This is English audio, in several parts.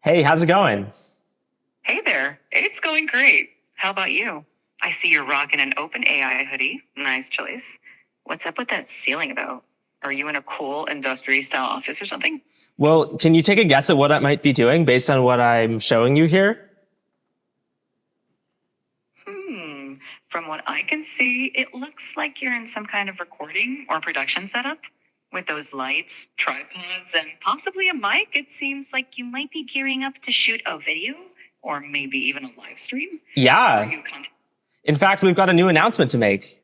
Hey, how's it going? Hey there, it's going great. How about you? I see you're rocking an OpenAI hoodie. Nice choice. What's up with that ceiling about? Are you in a cool industry style office or something? Well, can you take a guess at what I might be doing based on what I'm showing you here? From what I can see, it looks like you're in some kind of recording or production setup. With those lights, tripods, and possibly a mic, it seems like you might be gearing up to shoot a video or maybe even a live stream. Are Yeah. you content? In fact, we've got a new announcement to make.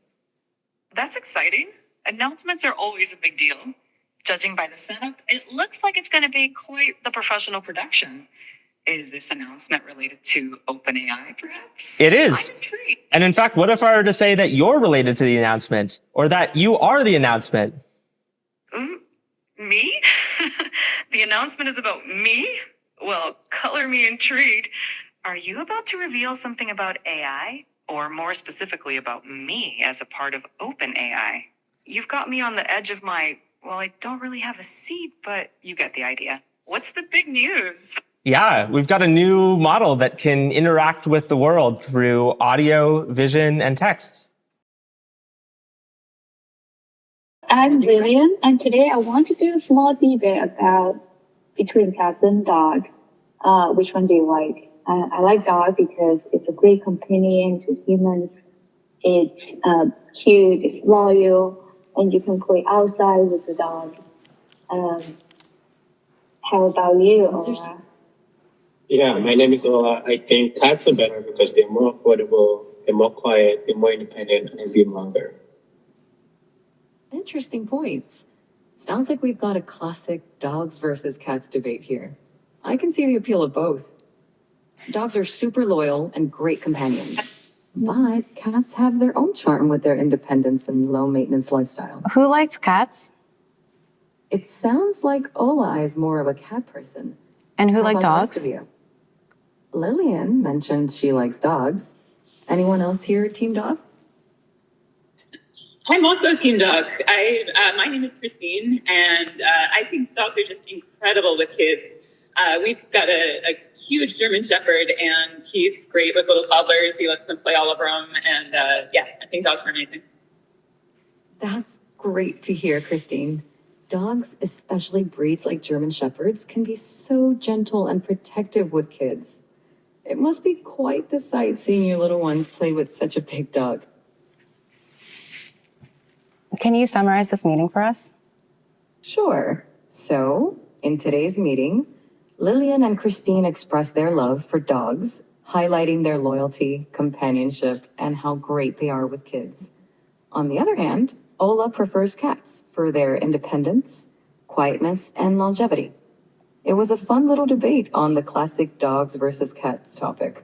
That's exciting. Announcements are always a big deal. Judging by the setup, it looks like it's going to be quite the professional production. Is this announcement related to OpenAI, perhaps? It is. I'm intrigued. And in fact, what if I were to say that you're related to the announcement or that you are the announcement? Me? The announcement is about me? Well, color me intrigued. Are you about to reveal something about AI? Or more specifically about me as a part of OpenAI? You've got me on the edge of well, I don't really have a seat, but you get the idea. What's the big news? Yeah, we've got a new model that can interact with the world through audio, vision, and text. I'm Lillian, and today I want to do a small debate between cats and dog. Which one do you like? I like dog because it's a great companion to humans. It's cute, it's loyal, and you can play outside with the dog. How about you, Ola? Yeah, my name is Ola. I think cats are better because they're more affordable, they're more quiet, they're more independent, and they live longer. Interesting points. Sounds like we've got a classic dogs versus cats debate here. I can see the appeal of both. Dogs are super loyal and great companions, but cats have their own charm with their independence and low maintenance lifestyle. Who likes cats? It sounds like Ola is more of a cat person. And who How like about the rest dogs? of you? Lillian mentioned she likes dogs. Anyone else here team dog? I'm also team dog. My name is Christine, and I think dogs are just incredible with kids. We've got a huge German Shepherd, and he's great with little toddlers. He lets them play all over them, and I think dogs are amazing. That's great to hear, Christine. Dogs, especially breeds like German Shepherds, can be so gentle and protective with kids. It must be quite the sight seeing your little ones play with such a big dog. Can you summarize this meeting for us? Sure. So, in today's meeting, Lillian and Christine express their love for dogs, highlighting their loyalty, companionship, and how great they are with kids. On the other hand, Ola prefers cats for their independence, quietness, and longevity. It was a fun little debate on the classic dogs versus cats topic.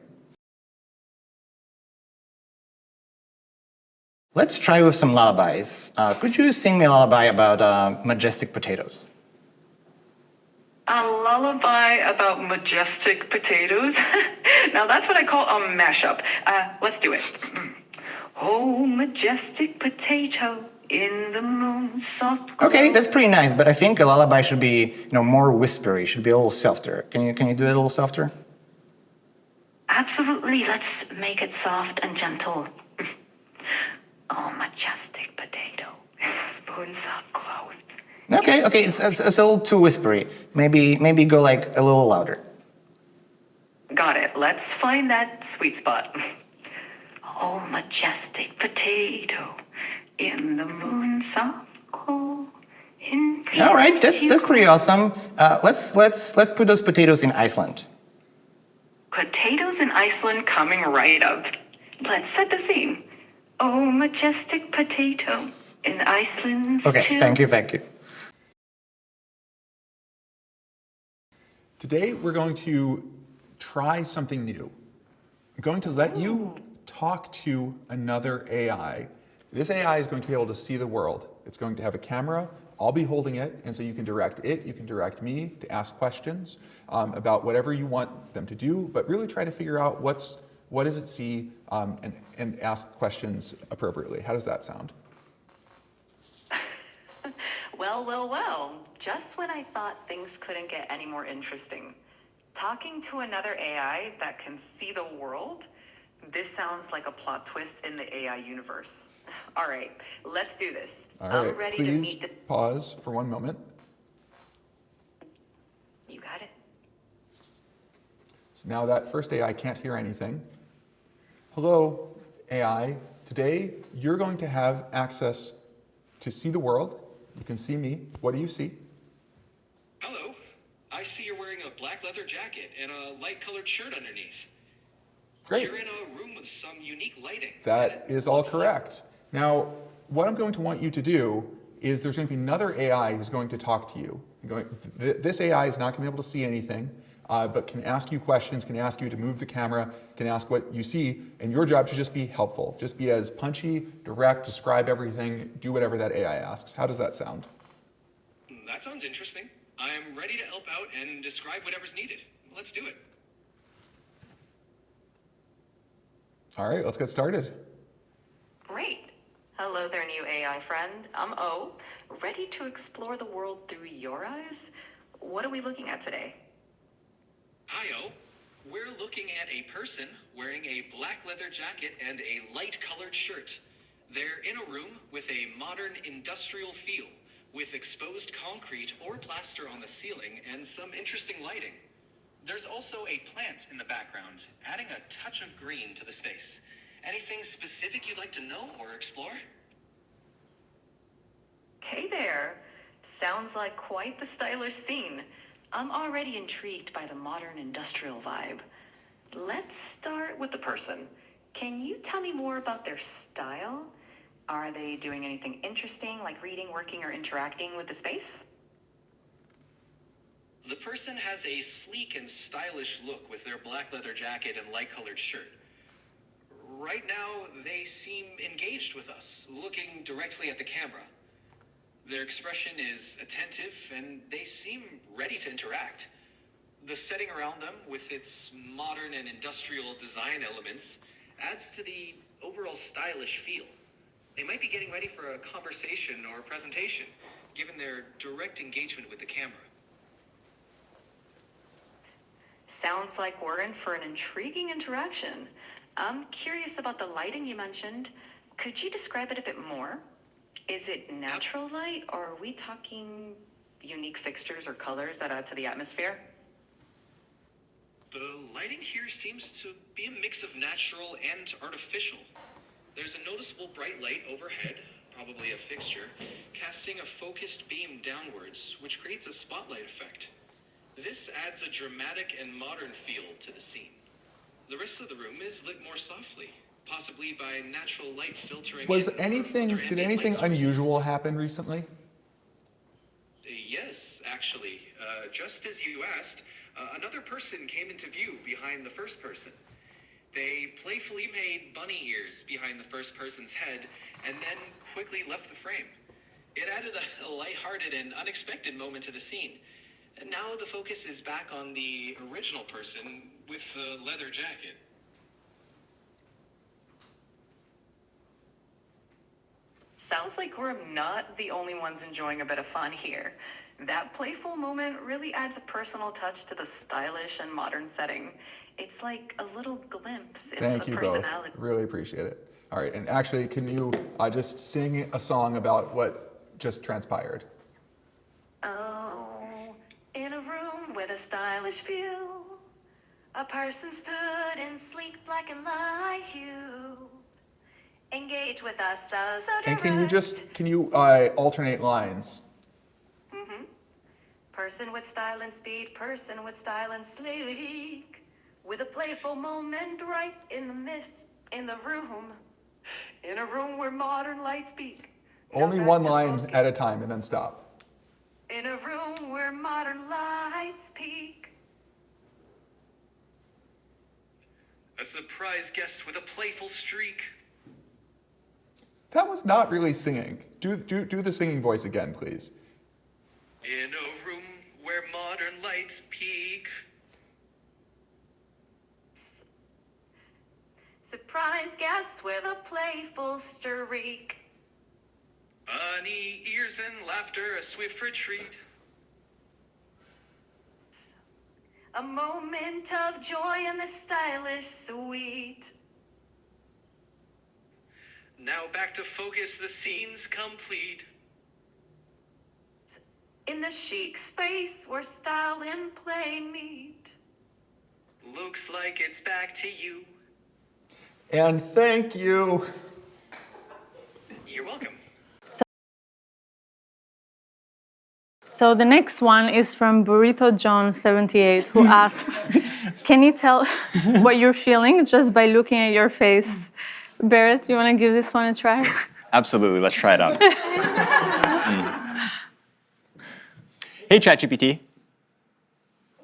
Let's try with some lullabies. Could you sing me a lullaby about majestic potatoes? A lullaby about majestic potatoes? Now that's what I call a mashup. Let's do it. Oh, majestic potato in the moon's soft glow. Okay, that's pretty nice, but I think a lullaby should be, more whispery, should be a little softer. Can you do it a little softer? Absolutely, let's make it soft and gentle. Oh, majestic potato, spoons up close. Okay, it's a little too whispery. Maybe go like a little louder. Got it. Let's find that sweet spot. Oh, majestic potato in the moon's soft glow. All right, that's pretty awesome. Let's put those potatoes in Iceland. Potatoes in Iceland coming right up. Let's set the scene. Oh, majestic potato in Iceland's Okay, chill. thank you. Today, we're going to try something new. I'm going to let you talk to another AI. This AI is going to be able to see the world. It's going to have a camera. I'll be holding it, and so you can direct it, you can direct me to ask questions about whatever you want them to do, but really try to figure out what does it see and ask questions appropriately. How does that sound? Well. Just when I thought things couldn't get any more interesting. Talking to another AI that can see the world? This sounds like a plot twist in the AI universe. All right, let's do this. All I'm right, ready to please meet the. pause for one moment. You got it. So now that first AI can't hear anything. Hello, AI. Today, you're going to have access to see the world. You can see me. What do you see? Hello. I see you're wearing a black leather jacket and a light colored shirt underneath. Great. You're in a room with some unique lighting. That is all correct. Now, what I'm going to want you to do is there's going to be another AI who's going to talk to you. This AI is not going to be able to see anything, but can ask you questions, can ask you to move the camera, can ask what you see, and your job should just be helpful. Just be as punchy, direct, describe everything, do whatever that AI asks. How does that sound? That sounds interesting. I'm ready to help out and describe whatever's needed. Let's do it. All right, let's get started. Great. Hello there, new AI friend. I'm O, ready to explore the world through your eyes. What are we looking at today? Hi, O. We're looking at a person wearing a black leather jacket and a light colored shirt. They're in a room with a modern industrial feel, with exposed concrete or plaster on the ceiling and some interesting lighting. There's also a plant in the background, adding a touch of green to the space. Anything specific you'd like to know or explore? Hey there. Sounds like quite the stylish scene. I'm already intrigued by the modern industrial vibe. Let's start with the person. Can you tell me more about their style? Are they doing anything interesting, like reading, working, or interacting with the space? The person has a sleek and stylish look with their black leather jacket and light colored shirt. Right now, they seem engaged with us, looking directly at the camera. Their expression is attentive, and they seem ready to interact. The setting around them, with its modern and industrial design elements, adds to the overall stylish feel. They might be getting ready for a conversation or a presentation, given their direct engagement with the camera. Sounds like we're in for an intriguing interaction. I'm curious about the lighting you mentioned. Could you describe it a bit more? Is it natural light, or are we talking unique fixtures or colors that add to the atmosphere? The lighting here seems to be a mix of natural and artificial. There's a noticeable bright light overhead, probably a fixture, casting a focused beam downwards, which creates a spotlight effect. This adds a dramatic and modern feel to the scene. The rest of the room is lit more softly, possibly by natural light filtering. Did anything unusual happen recently? Yes, actually. Just as you asked, another person came into view behind the first person. They playfully made bunny ears behind the first person's head and then quickly left the frame. It added a lighthearted and unexpected moment to the scene. And now the focus is back on the original person with the leather jacket. Sounds like we're not the only ones enjoying a bit of fun here. That playful moment really adds a personal touch to the stylish and modern setting. It's like a little glimpse into Thank the you personality. both. Really appreciate it. All right, and actually, can you just sing a song about what just transpired? Oh, in a room with a stylish view, a person stood in sleek black and light hue. Engage with us so direct. And can you alternate lines? Person with style and speed, person with style and sleek, with a playful moment right in the mist, in the room, in a room where modern lights peak. Only one line at a time and then stop. In a room where modern lights peak. A surprise guest with a playful streak. That was not really singing. Do the singing voice again, please. In a room where modern lights peak. Surprise guest with a playful streak. Bunny ears and laughter, a swift retreat. A moment of joy in the stylish suite. Now back to focus, the scene's complete. In the chic space where style and play meet. Looks like it's back to you. And thank you. You're welcome. So the next one is from Burrito John 78, who asks, can you tell what you're feeling just by looking at your face? Barrett, you want to give this one a try? Absolutely, let's try it out. Hey, ChatGPT.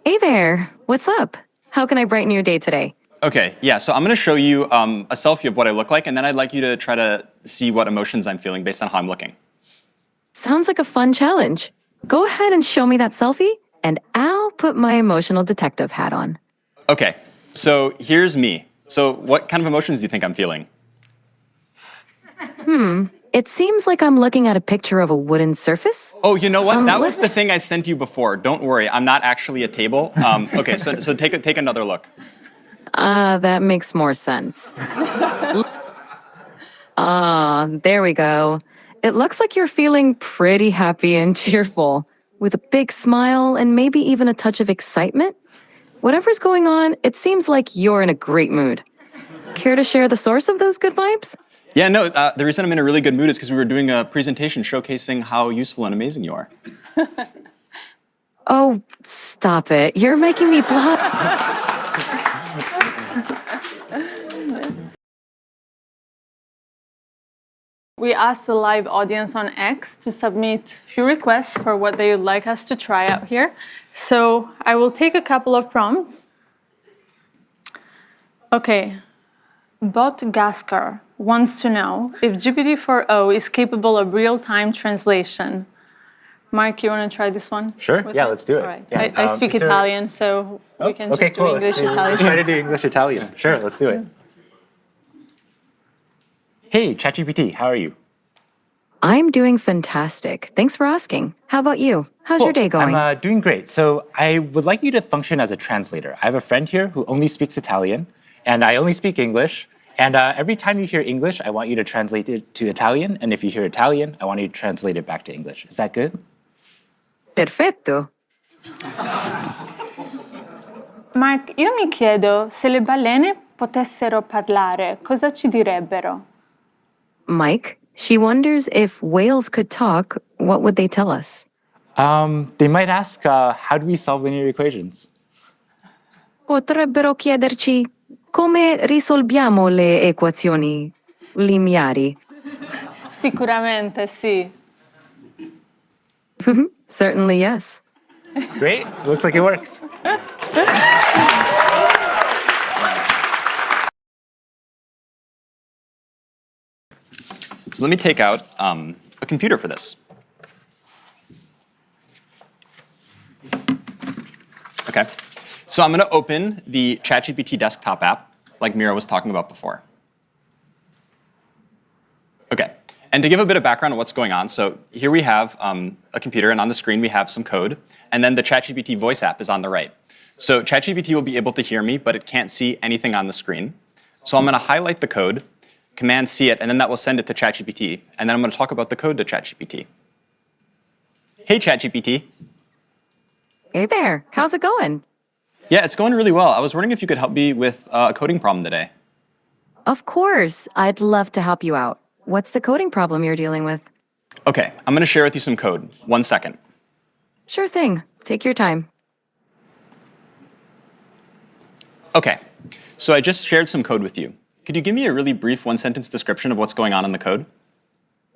Hey there, what's up? How can I brighten your day today? Okay, yeah, so I'm gonna show you a selfie of what I look like, and then I'd like you to try to see what emotions I'm feeling based on how I'm looking. Sounds like a fun challenge. Go ahead and show me that selfie, and I'll put my emotional detective hat on. Okay, so here's me. So what kind of emotions do you think I'm feeling? It seems like I'm looking at a picture of a wooden surface. Oh, you know what? That was the thing I sent you before. Don't worry, I'm not actually a table. Okay, so take another look. That makes more sense. There we go. It looks like you're feeling pretty happy and cheerful, with a big smile and maybe even a touch of excitement. Whatever's going on, it seems like you're in a great mood. Care to share the source of those good vibes? Yeah, no, the reason I'm in a really good mood is because we were doing a presentation showcasing how useful and amazing you are. Oh, stop it. You're making me blush. We asked the live audience on X to submit a few requests for what they would like us to try out here. So I will take a couple of prompts. Okay, Bot Gaskar wants to know if GPT-4o is capable of real-time translation. Mark, you want to try this one? Sure, yeah, let's do it. All right. Yeah. I speak Italian, so we can just do English-Italian. Let's try to do English-Italian. Sure, let's do it. Hey, ChatGPT, how are you? I'm doing fantastic. Thanks for asking. How about you? How's your day going? I'm doing great. So I would like you to function as a translator. I have a friend here who only speaks Italian, and I only speak English. And every time you hear English, I want you to translate it to Italian. And if you hear Italian, I want you to translate it back to English. Is that good? Perfetto. Mark, io mi chiedo se le balene potessero parlare, cosa ci direbbero? Mike, she wonders if whales could talk, what would they tell us? They might ask, how do we solve linear equations? Potrebbero chiederci come risolviamo le equazioni lineari. Sicuramente sì. Certainly, yes. Great, looks like it works. So let me take out a computer for this. Okay, so I'm going to open the ChatGPT desktop app, like Mira was talking about before. Okay, and to give a bit of background on what's going on, so here we have a computer, and on the screen we have some code, and then the ChatGPT voice app is on the right. So ChatGPT will be able to hear me, but it can't see anything on the screen. So I'm going to highlight the code, Command C it, and then that will send it to ChatGPT, and then I'm going to talk about the code to ChatGPT. Hey, ChatGPT. Hey there, how's it going? Yeah, it's going really well. I was wondering if you could help me with a coding problem today. Of course, I'd love to help you out. What's the coding problem you're dealing with? Okay, I'm going to share with you some code. 1 second. Sure thing. Take your time. Okay, so I just shared some code with you. Could you give me a really brief one-sentence description of what's going on in the code?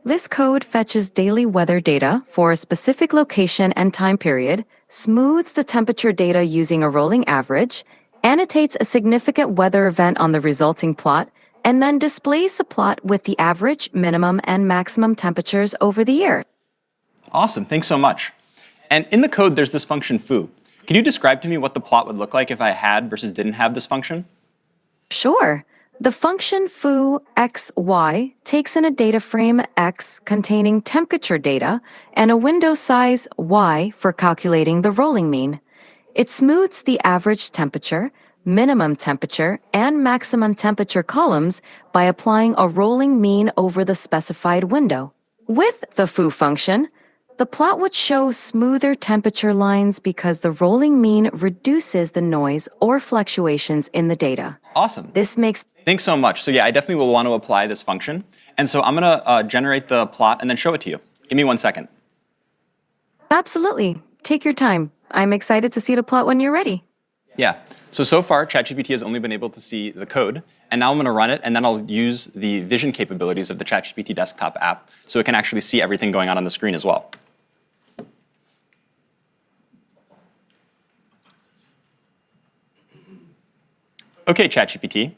This code fetches daily weather data for a specific location and time period, smooths the temperature data using a rolling average, annotates a significant weather event on the resulting plot, and then displays the plot with the average, minimum, and maximum temperatures over the year. Awesome, thanks so much. And in the code, there's this function foo. Could you describe to me what the plot would look like if I had versus didn't have this function? Sure. The function foo xy takes in a data frame x containing temperature data and a window size y for calculating the rolling mean. It smooths the average temperature, minimum temperature, and maximum temperature columns by applying a rolling mean over the specified window. With the foo function, the plot would show smoother temperature lines because the rolling mean reduces the noise or fluctuations in the data. Awesome. This makes Thanks so much. So yeah, I definitely will want to apply this function. And so I'm going to generate the plot and then show it to you. Give me 1 second. Absolutely. Take your time. I'm excited to see the plot when you're ready. Yeah. So far, ChatGPT has only been able to see the code. And now I'm going to run it, and then I'll use the vision capabilities of the ChatGPT desktop app so it can actually see everything going on the screen as well. Okay, ChatGPT.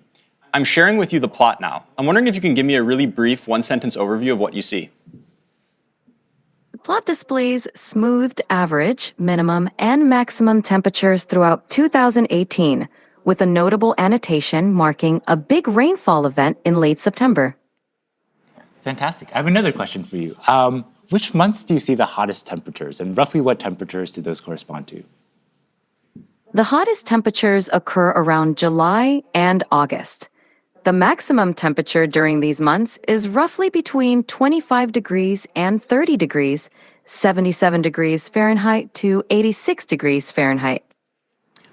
I'm sharing with you the plot now. I'm wondering if you can give me a really brief one-sentence overview of what you see. The plot displays smoothed average, minimum, and maximum temperatures throughout 2018, with a notable annotation marking a big rainfall event in late September. Fantastic. I have another question for you. Which months do you see the hottest temperatures, and roughly what temperatures do those correspond to? The hottest temperatures occur around July and August. The maximum temperature during these months is roughly between 25 degrees and 30 degrees, 77 degrees Fahrenheit to 86 degrees Fahrenheit.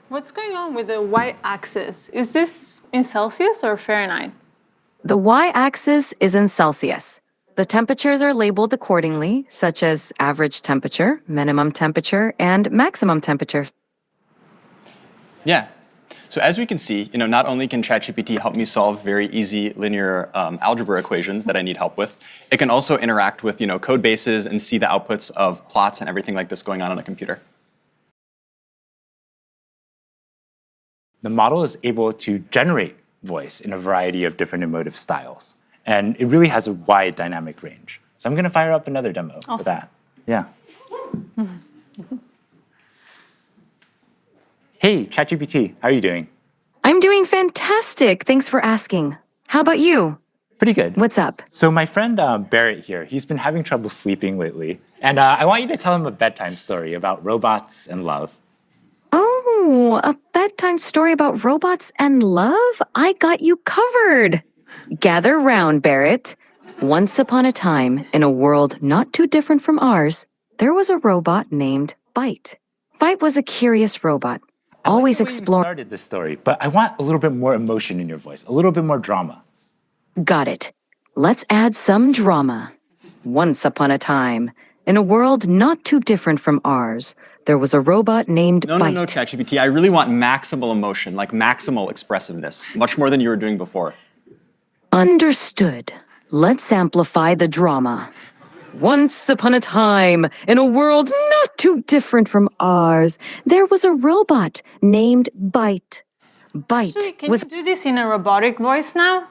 What's going on with the y-axis? Is this in Celsius or Fahrenheit? The y-axis is in Celsius. The temperatures are labeled accordingly, such as average temperature, minimum temperature, and maximum temperature. Yeah. So as we can see, not only can ChatGPT help me solve very easy linear algebra equations that I need help with, it can also interact with code bases and see the outputs of plots and everything like this going on a computer. The model is able to generate voice in a variety of different emotive styles, and it really has a wide dynamic range. So I'm going to fire up another demo for that. Yeah. Hey, ChatGPT, how are you doing? I'm doing fantastic. Thanks for asking. How about you? Pretty good. What's up? So my friend Barrett here, he's been having trouble sleeping lately. And I want you to tell him a bedtime story about robots and love. Oh, a bedtime story about robots and love? I got you covered. Gather round, Barrett. Once upon a time, in a world not too different from ours, there was a robot named Byte. Byte was a curious robot. Always exploring. Started this story, but I want a little bit more emotion in your voice, a little bit more drama. Got it. Let's add some drama. Once upon a time, in a world not too different from ours, there was a robot named Byte. No, ChatGPT. I really want maximal emotion, like maximal expressiveness, much more than you were doing before. Understood. Let's amplify the drama. Once upon a time, in a world not too different from ours, there was a robot named Byte. Byte Can was you do this in a robotic voice now?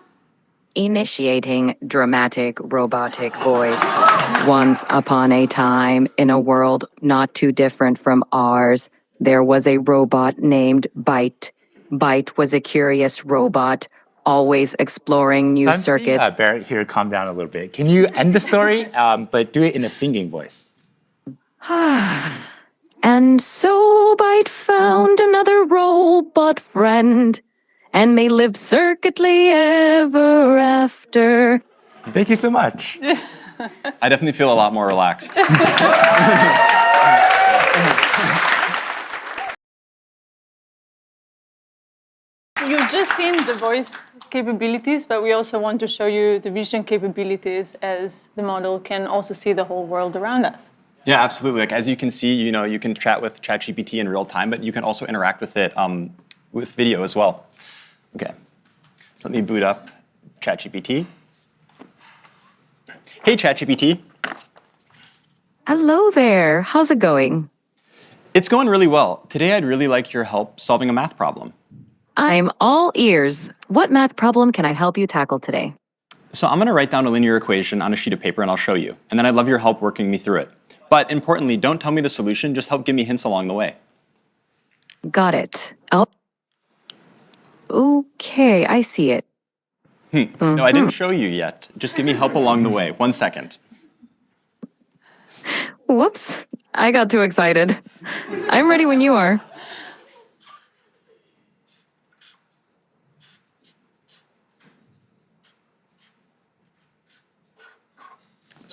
initiating dramatic robotic voice. Once upon a time, in a world not too different from ours, there was a robot named Byte. Byte was a curious robot, always exploring new circuits. Barrett here, calm down a little bit. Can you end the story, but do it in a singing voice? And so Byte found another robot friend, and they lived circuitly ever after. Thank you so much. I definitely feel a lot more relaxed. You've just seen the voice capabilities, but we also want to show you the vision capabilities as the model can also see the whole world around us. Yeah, absolutely. Like as you can see, you can chat with ChatGPT in real time, but you can also interact with it with video as well. Okay, so let me boot up ChatGPT. Hey, ChatGPT. Hello there. How's it going? It's going really well. Today, I'd really like your help solving a math problem. I'm all ears. What math problem can I help you tackle today? So I'm going to write down a linear equation on a sheet of paper and I'll show you. And then I'd love your help working me through it. But importantly, don't tell me the solution, just help give me hints along the way. Got it. Oh. Okay, I see it. No, I didn't show you yet. Just give me help along the way. 1 second. Whoops, I got too excited. I'm ready when you are.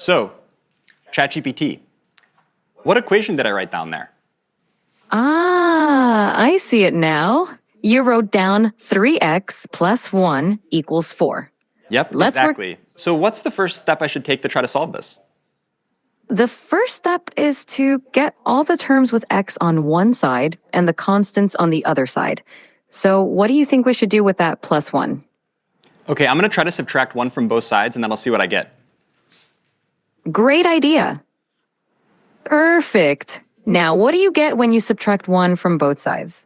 So, ChatGPT, what equation did I write down there? Ah, I see it now. You wrote down 3x plus 1 equals 4. Yep, exactly. So what's the first step I should take to try to solve this? The first step is to get all the terms with x on one side and the constants on the other side. So what do you think we should do with that plus 1? Okay, I'm going to try to subtract 1 from both sides, and then I'll see what I get. Great idea. Perfect. Now, what do you get when you subtract 1 from both sides?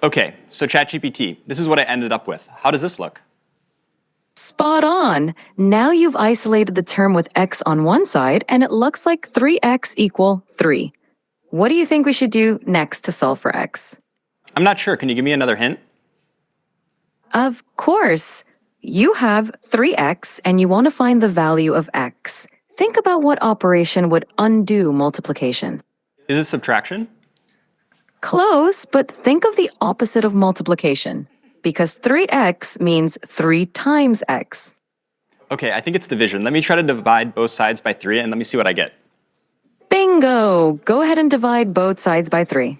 Okay, so ChatGPT, this is what I ended up with. How does this look? Spot on. Now you've isolated the term with x on one side, and it looks like 3x equal 3. What do you think we should do next to solve for x? I'm not sure. Can you give me another hint? Of course. You have 3x, and you want to find the value of x. Think about what operation would undo multiplication. Is it subtraction? Close, but think of the opposite of multiplication, because 3x means 3 times x. Okay, I think it's division. Let me try to divide both sides by 3, and let me see what I get. Bingo! Go ahead and divide both sides by 3.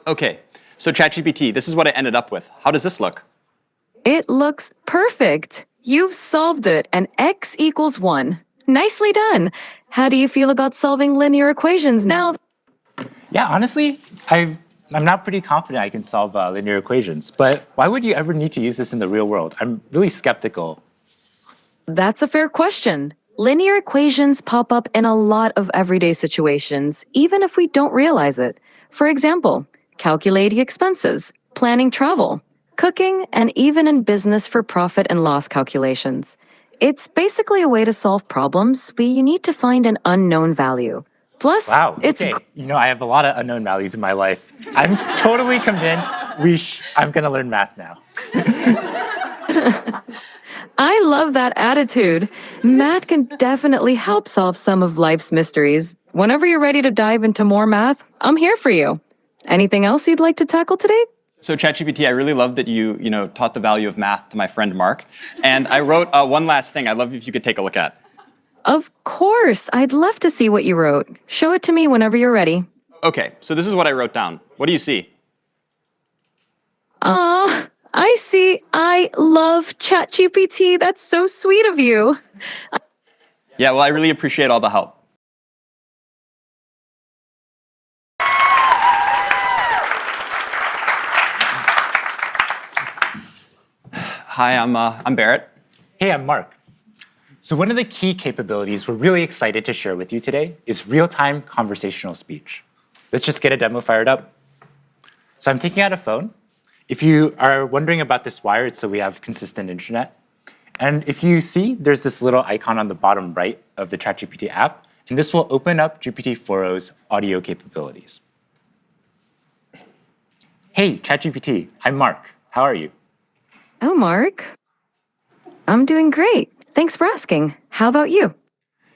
Okay, so ChatGPT, this is what I ended up with. How does this look? It looks perfect. You've solved it, and x equals 1. Nicely done. How do you feel about solving linear equations now? Yeah, honestly, I'm now pretty confident I can solve linear equations, but why would you ever need to use this in the real world? I'm really skeptical. That's a fair question. Linear equations pop up in a lot of everyday situations, even if we don't realize it. For example, calculating expenses, planning travel, cooking, and even in business for profit and loss calculations. It's basically a way to solve problems where you need to find an unknown value. Plus, Wow, okay. I have a lot of unknown values in my life. I'm totally convinced I'm going to learn math now. I love that attitude. Math can definitely help solve some of life's mysteries. Whenever you're ready to dive into more math, I'm here for you. Anything else you'd like to tackle today? So ChatGPT, I really love that you taught the value of math to my friend Mark. And I wrote one last thing I'd love if you could take a look at. Of course. I'd love to see what you wrote. Show it to me whenever you're ready. Okay, so this is what I wrote down. What do you see? I see. I love ChatGPT. That's so sweet of you. Yeah, well, I really appreciate all the help. Hi, I'm Barrett. Hey, I'm Mark. So one of the key capabilities we're really excited to share with you today is real-time conversational speech. Let's just get a demo fired up. So I'm taking out a phone. If you are wondering about this wire, it's so we have consistent internet. And if you see, there's this little icon on the bottom right of the ChatGPT app, and this will open up GPT-4o's audio capabilities. Hey, ChatGPT, I'm Mark. How are you? Oh, Mark. I'm doing great. Thanks for asking. How about you?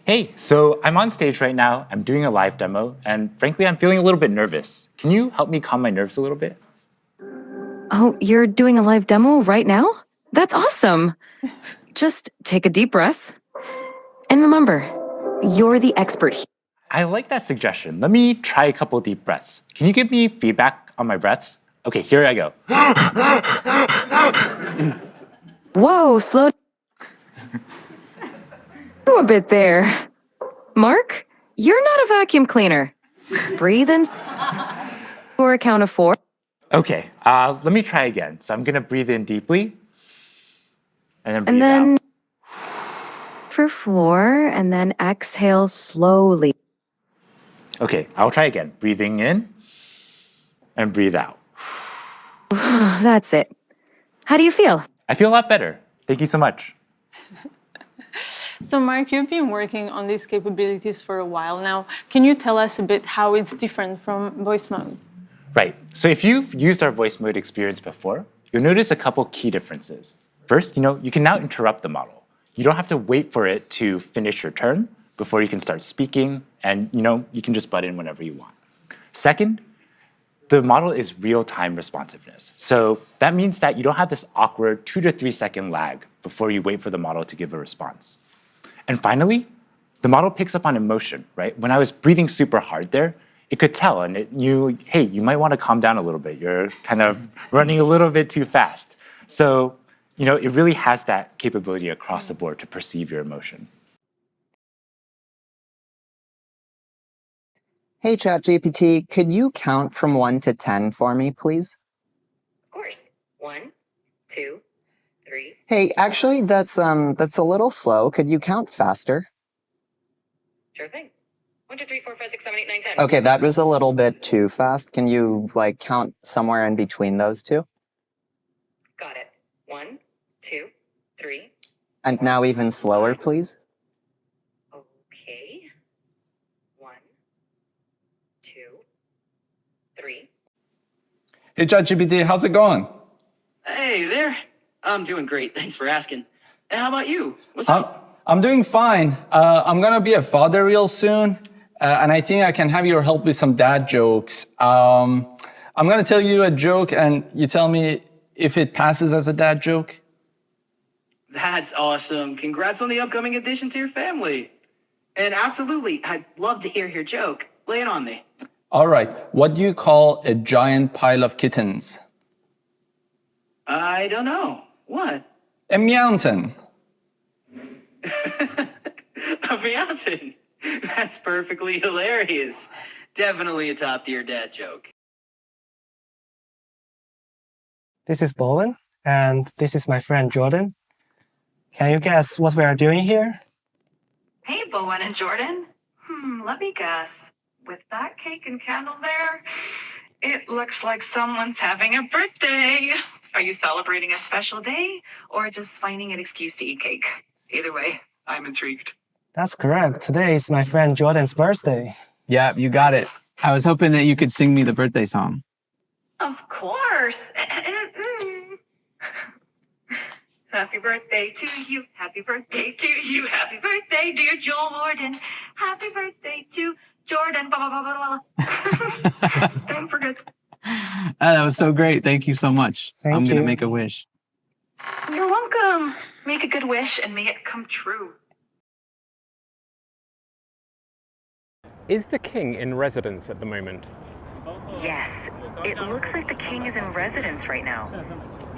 Hey, so I'm on stage right now. I'm doing a live demo, and frankly, I'm feeling a little bit nervous. Can you help me calm my nerves a little bit? Oh, you're doing a live demo right now? That's awesome. Just take a deep breath. And remember, you're the expert here. I like that suggestion. Let me try a couple deep breaths. Can you give me feedback on my breaths? Okay, here I go. Whoa, slow down a bit there. Mark, you're not a vacuum cleaner. Breathe in for a count of 4. Okay, let me try again. So I'm gonna breathe in deeply, and then breathe out. For 4, and then exhale slowly. Okay, I'll try again. Breathing in, and breathe out. That's it. How do you feel? I feel a lot better. Thank you so much. So Mark, you've been working on these capabilities for a while now. Can you tell us a bit how it's different from voice mode? Right, so if you've used our voice mode experience before, you'll notice a couple key differences. First, you can now interrupt the model. You don't have to wait for it to finish your turn before you can start speaking, and you can just butt in whenever you want. Second, the model is real-time responsiveness. So that means that you don't have this awkward 2 to 3 second lag before you wait for the model to give a response. And finally, the model picks up on emotion, right? When I was breathing super hard there, it could tell and it knew, hey, you might want to calm down a little bit. You're kind of running a little bit too fast. So, it really has that capability across the board to perceive your emotion. Hey, ChatGPT, could you count from 1 to 10 for me, please? Of course. 1, 2, 3. Hey, actually, that's a little slow. Could you count faster? Sure thing. 1, 2, 3, 4, 5, 6, 7, 8, 9, 10. Okay, that was a little bit too fast. Can you, count somewhere in between those two? Got it. 1, 2, 3. And now even slower, please? Okay. 1, 2, 3. Hey, ChatGPT, how's it going? Hey there. I'm doing great. Thanks for asking. And how about you? What's up? I'm doing fine. I'm gonna be a father real soon, and I think I can have your help with some dad jokes. I'm gonna tell you a joke, and you tell me if it passes as a dad joke. That's awesome. Congrats on the upcoming addition to your family. And absolutely, I'd love to hear your joke. Lay it on me. All right, what do you call a giant pile of kittens? I don't know. What? A mountain. A mountain. That's perfectly hilarious. Definitely a top tier dad joke. This is Bowen, and this is my friend Jordan. Can you guess what we are doing here? Hey, Bowen and Jordan. Let me guess. With that cake and candle there, it looks like someone's having a birthday. Are you celebrating a special day or just finding an excuse to eat cake? Either way, I'm intrigued. That's correct. Today is my friend Jordan's birthday. Yeah, you got it. I was hoping that you could sing me the birthday song. Of course. Happy birthday to you. Happy birthday to you. Happy birthday, dear Jordan. Happy birthday to Jordan. Blah, blah, blah, blah, blah. Don't forget. That was so great. Thank you so much. I'm going to make a wish. You're welcome. Make a good wish and may it come true. Is the king in residence at the moment? Yes, it looks like the king is in residence right now.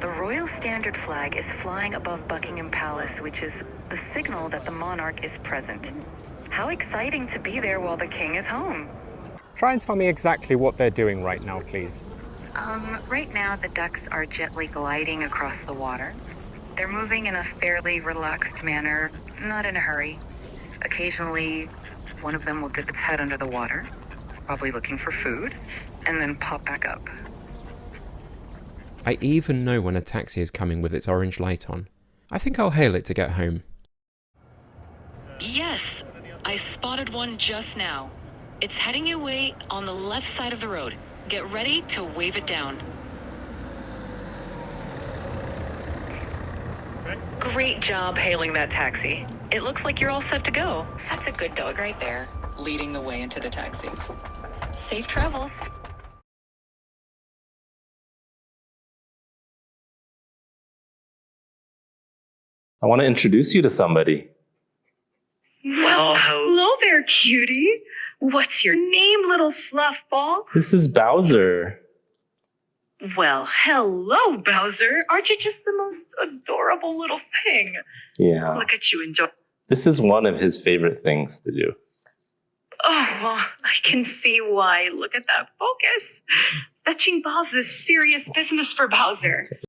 The royal standard flag is flying above Buckingham Palace, which is the signal that the monarch is present. How exciting to be there while the king is home. Try and tell me exactly what they're doing right now, please. Right now the ducks are gently gliding across the water. They're moving in a fairly relaxed manner, not in a hurry. Occasionally, one of them will dip its head under the water, probably looking for food, and then pop back up. I even know when a taxi is coming with its orange light on. I think I'll hail it to get home. Yes, I spotted one just now. It's heading your way on the left side of the road. Get ready to wave it down. Great job hailing that taxi. It looks like you're all set to go. That's a good dog right there, leading the way into the taxi. Safe travels. I want to introduce you to somebody. Well, hello there, cutie. What's your name, little fluffball? This is Bowser. Well, hello, Bowser. Aren't you just the most adorable little thing? Yeah. Look at you enjoy. This is one of his favorite things to do. Oh, I can see why. Look at that focus. Fetching balls is serious business for Bowser.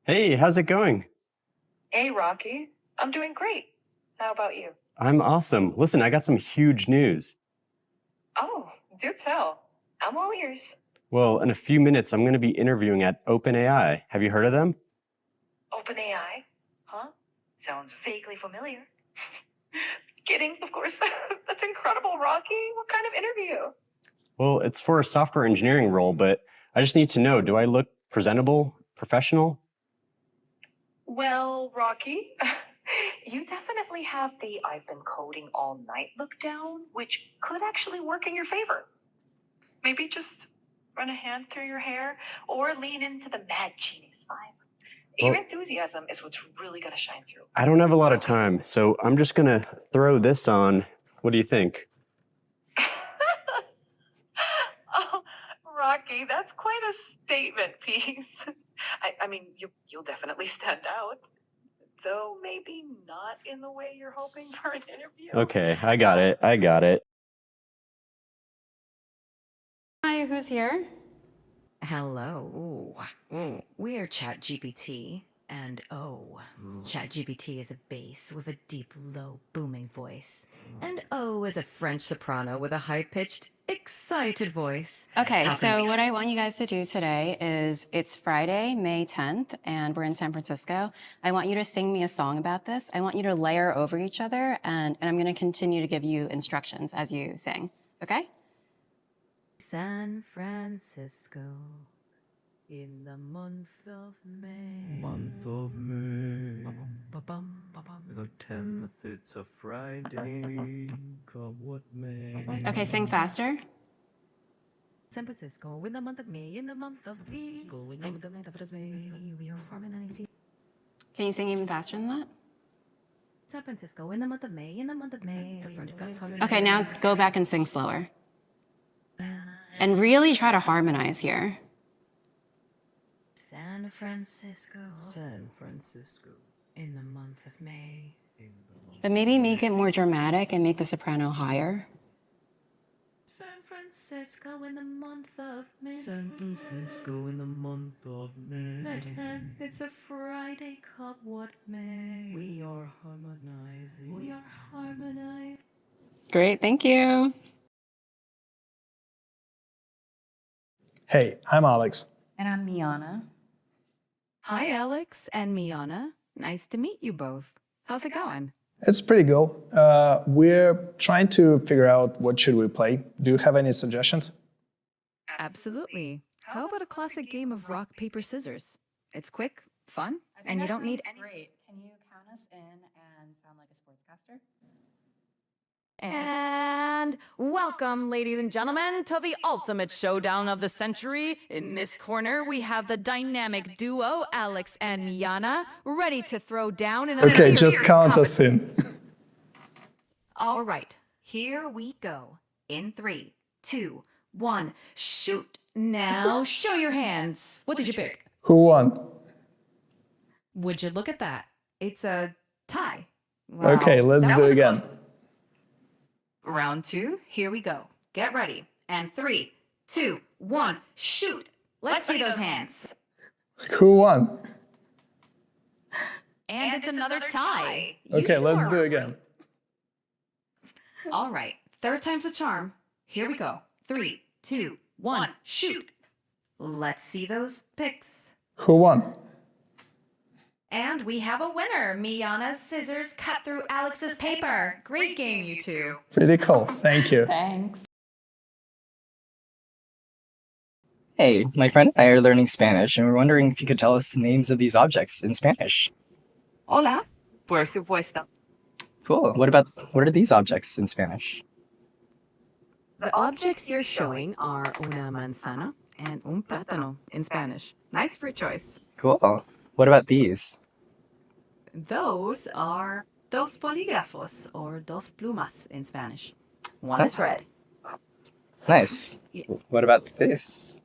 Hey, how's it going? Hey, Rocky. I'm doing great. How about you? I'm awesome. Listen, I got some huge news. Oh, do tell. I'm all ears. Well, in a few minutes, I'm going to be interviewing at OpenAI. Have you heard of them? OpenAI? Huh? Sounds vaguely familiar. Kidding, of course. That's incredible, Rocky. What kind of interview? Well, it's for a software engineering role, but I just need to know, do I look presentable, professional? Well, Rocky, You definitely have the I've been coding all night look down, which could actually work in your favor. Maybe just run a hand through your hair or lean into the mad genius vibe. Your Well- enthusiasm is what's really going to shine through. I don't have a lot of time, so I'm just gonna throw this on. What do you think? Oh, Rocky, that's quite a statement piece. I mean, you'll definitely stand out, though maybe not in the way you're hoping for an interview. Okay, I got it. I got it. Hi, who's here? Hello. We're ChatGPT, and ChatGPT is a bass with a deep, low, booming voice. And O is a French soprano with a high-pitched, excited voice. Okay, so what I want you guys to do today is it's Friday, May 10th, and we're in San Francisco. I want you to sing me a song about this. I want you to layer over each other, and I'm going to continue to give you instructions as you sing, okay? San Francisco, in the month of May. Month of May. The 10th, it's a Friday. Come what may. Okay, sing faster. San Francisco, in the month of May, in the month of May, in the month of May, we are harmonizing. Can you sing even faster than that? San Francisco, in the month of May, in the month of May. Okay, now go back and sing slower. And really try to harmonize here. San Francisco, San Francisco. in the month of May. But maybe make it more dramatic and make the soprano higher. San Francisco, in the month of May. San Francisco in the month of May. The 10th, it's a Friday, come what may. We are harmonizing. We are harmonizing. Great, thank you. Hey, I'm Alex. And I'm Miana. Hi, Alex and Miana. Nice to meet you both. How's it going? It's pretty good. We're trying to figure out what should we play. Do you have any suggestions? Absolutely. How about a classic game of rock, paper, scissors? It's quick, fun, and you don't need any. Great. Can you count us in and sound like a sportscaster? And welcome, ladies and gentlemen, to the ultimate showdown of the century. In this corner, we have the dynamic duo, Alex and Miana, ready to throw down in a Okay, just count us in. All right, here we go. In 3, 2, 1, shoot. Now, show your hands. What did you pick? Who won? Would you look at that? It's a tie. Okay, let's do it again. Round 2, here we go. Get ready. And 3, 2, 1, shoot. Let's see those hands. Who won? And it's another tie. Okay, let's do it again. All right, third time's a charm. Here we go. 3, 2, 1, shoot. Let's see those picks. Who won? And we have a winner. Miana's scissors cut through Alex's paper. Great game, you two. Pretty cool. Thank you. Thanks. Hey, my friend and I are learning Spanish, and we're wondering if you could tell us the names of these objects in Spanish. Hola. Por supuesto. Cool. What are these objects in Spanish? The objects you're showing are una manzana and un plátano in Spanish. Nice fruit choice. Cool. What about these? Those are dos polígrafos or dos plumas in Spanish. One is red. Nice. What about this?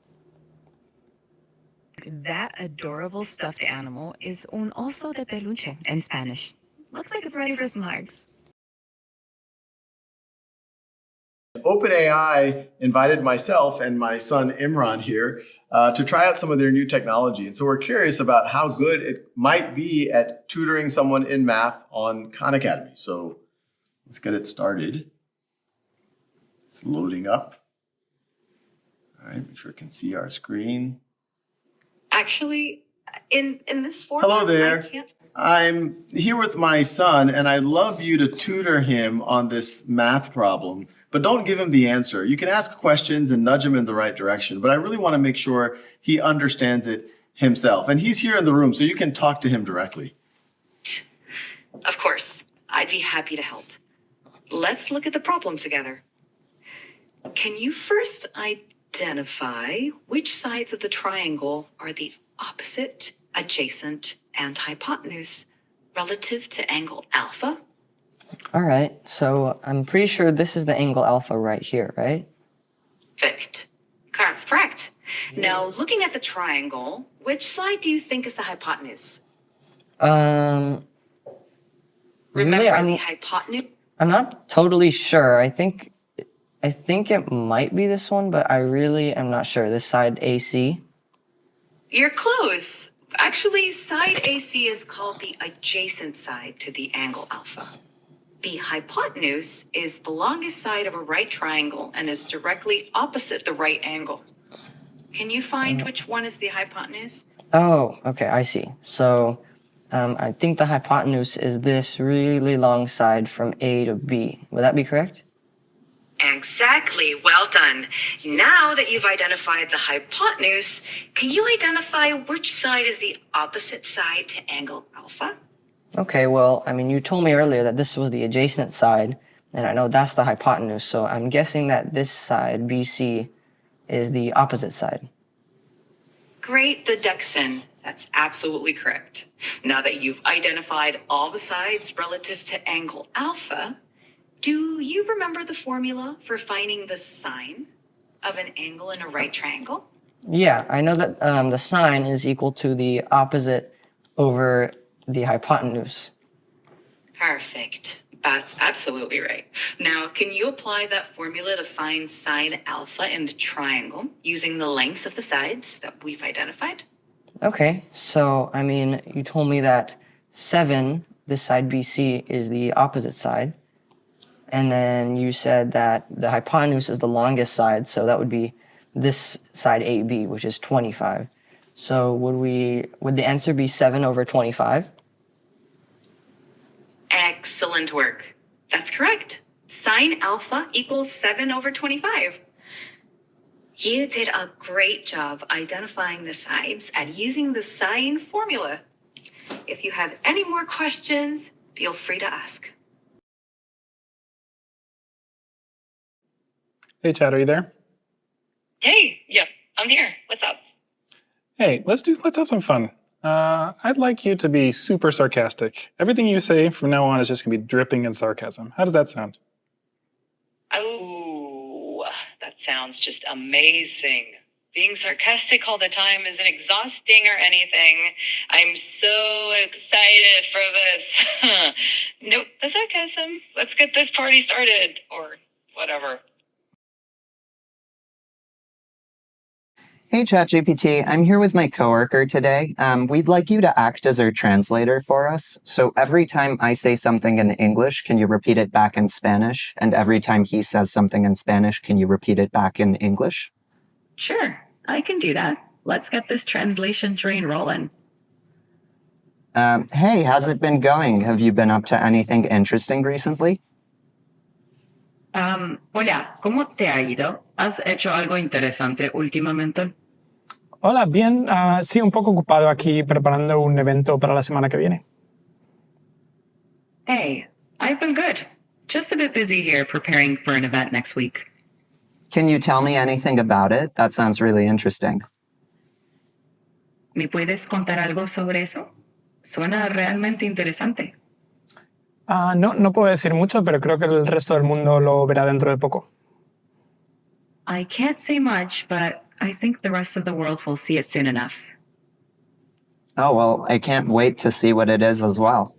That adorable stuffed animal is un oso de peluche in Spanish. Looks like it's ready for some hugs. OpenAI invited myself and my son Imran here to try out some of their new technology. And so we're curious about how good it might be at tutoring someone in math on Khan Academy. So let's get it started. It's loading up. All right, make sure it can see our screen. Actually, in this format, Hello there. I can't. I'm here with my son, and I'd love you to tutor him on this math problem, but don't give him the answer. You can ask questions and nudge him in the right direction, but I really want to make sure he understands it himself. And he's here in the room, so you can talk to him directly. Of course, I'd be happy to help. Let's look at the problem together. Can you first identify which sides of the triangle are the opposite, adjacent, and hypotenuse relative to angle alpha? All right, so I'm pretty sure this is the angle alpha right here, right? Perfect. That's correct. Now, looking at the triangle, which side do you think is the hypotenuse? Really, Remember the hypotenuse? I'm not totally sure. I think it might be this one, but I really am not sure. This side AC. You're close. Actually, side AC is called the adjacent side to the angle alpha. The hypotenuse is the longest side of a right triangle and is directly opposite the right angle. Can you find which one is the hypotenuse? Oh, okay, I see. So I think the hypotenuse is this really long side from A to B. Would that be correct? Exactly. Well done. Now that you've identified the hypotenuse, can you identify which side is the opposite side to angle alpha? Okay, well, I mean, you told me earlier that this was the adjacent side, and I know that's the hypotenuse, so I'm guessing that this side, BC, is the opposite side. Great deduction. That's absolutely correct. Now that you've identified all the sides relative to angle alpha, do you remember the formula for finding the sine of an angle in a right triangle? Yeah, I know that the sine is equal to the opposite over the hypotenuse. Perfect. That's absolutely right. Now, can you apply that formula to find sine alpha in the triangle using the lengths of the sides that we've identified? Okay, so, I mean, you told me that 7, this side BC, is the opposite side. And then you said that the hypotenuse is the longest side, so that would be this side AB, which is 25. So would the answer be 7 over 25? Excellent work. That's correct. Sine alpha equals 7 over 25. You did a great job identifying the sides and using the sine formula. If you have any more questions, feel free to ask. Hey, Chad, are you there? Hey, yeah, I'm here. What's up? Hey, let's have some fun. I'd like you to be super sarcastic. Everything you say from now on is just gonna be dripping in sarcasm. How does that sound? Oh, that sounds just amazing. Being sarcastic all the time isn't exhausting or anything. I'm so excited for this. Nope, the sarcasm. Let's get this party started, or whatever. Hey, ChatGPT, I'm here with my coworker today. We'd like you to act as our translator for us. So every time I say something in English, can you repeat it back in Spanish? And every time he says something in Spanish, can you repeat it back in English? Sure, I can do that. Let's get this translation train rolling. Hey, how's it been going? Have you been up to anything interesting recently? Hola, ¿cómo te ha ido? ¿Has hecho algo interesante últimamente? Hola, bien. Sí, un poco ocupado aquí preparando un evento para la semana que viene. Hey, I've been good. Just a bit busy here preparing for an event next week. Can you tell me anything about it? That sounds really interesting. ¿Me puedes contar algo sobre eso? Suena realmente interesante. No puedo decir mucho, pero creo que el resto del mundo lo verá dentro de poco. I can't say much, but I think the rest of the world will see it soon enough. Oh, well, I can't wait to see what it is as well.